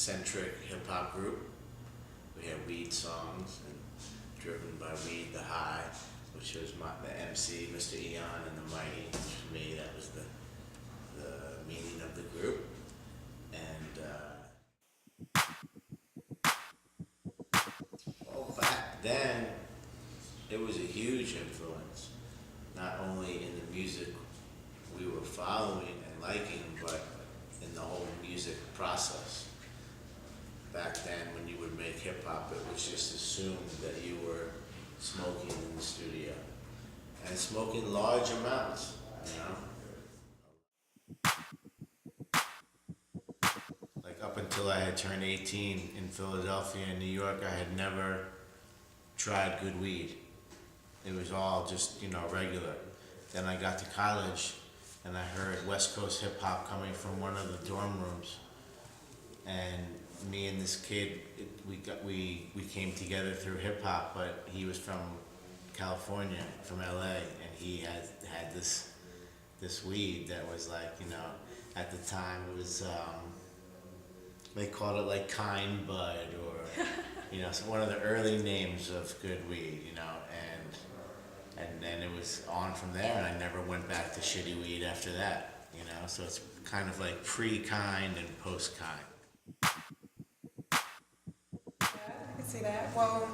weed-centric hip-hop group. We had weed songs and Driven by Weed, The High, which was the MC, Mr. Eon, and the Mighty. For me, that was the meaning of the group. And back then, it was a huge influence, not only in the music we were following and liking, but in the whole music process. Back then, when you would make hip hop, it was just assumed that you were smoking in the studio and smoking large amounts, you know? Like up until I had turned 18 in Philadelphia and New York, I had never tried good weed. It was all just, regular. Then I got to college and I heard West Coast hip hop coming from one of the dorm rooms. And me and this kid, we came together through hip hop, but he was from California, from LA, and he had this weed that was like, at the time it was, they called it like Kind Bud, or, so one of the early names of good weed, and then it was on from there, and I never went back to shitty weed after that, so it's kind of like pre-Kind and post-Kind. I can see that. Well,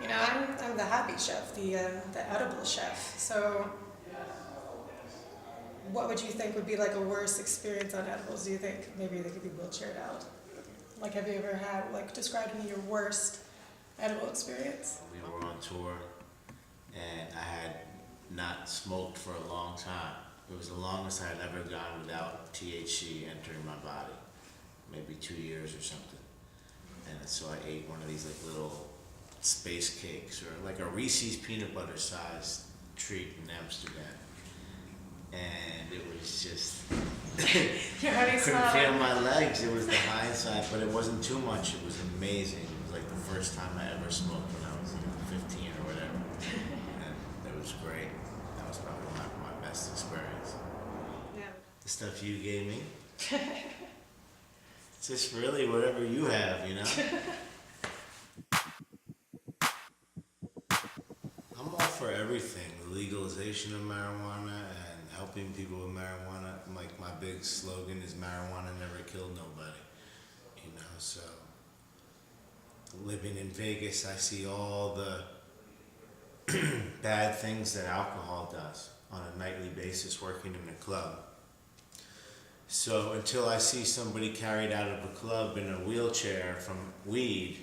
I'm the hobby chef, the edible chef. So, what would you think would be like a worse experience on edibles? Do you think maybe they could be wheelchaired out? Like, have you ever had, describe to me your worst edible experience? We were on tour, and I had not smoked for a long time. It was the longest I had ever gone without THC entering my body, maybe 2 years or something. And so I ate one of these little space cakes, or like a Reese's peanut butter sized treat in Amsterdam. And it was just, I couldn't feel my legs. It was the high side, but it wasn't too much. It was amazing. It was like the first time I ever smoked when I was 15 or whatever. And it was great. That was probably my best experience. Yeah. The stuff you gave me. It's just really whatever you have, I'm all for everything. The legalization of marijuana and helping people with marijuana. Like, my big slogan is marijuana never killed nobody. So living in Vegas, I see all the bad things that alcohol does on a nightly basis working in a club. So until I see somebody carried out of a club in a wheelchair from weed,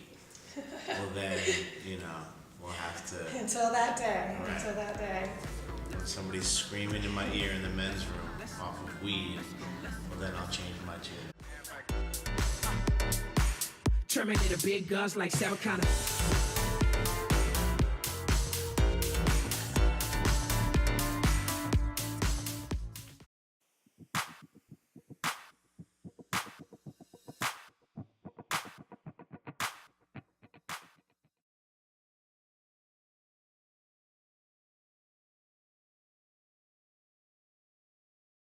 well then, we'll have to... Until that day, right. Until that day. When somebody's screaming in my ear in the men's room off of weed, well then I'll change my tune. Terminator big guns like Sarah Connor.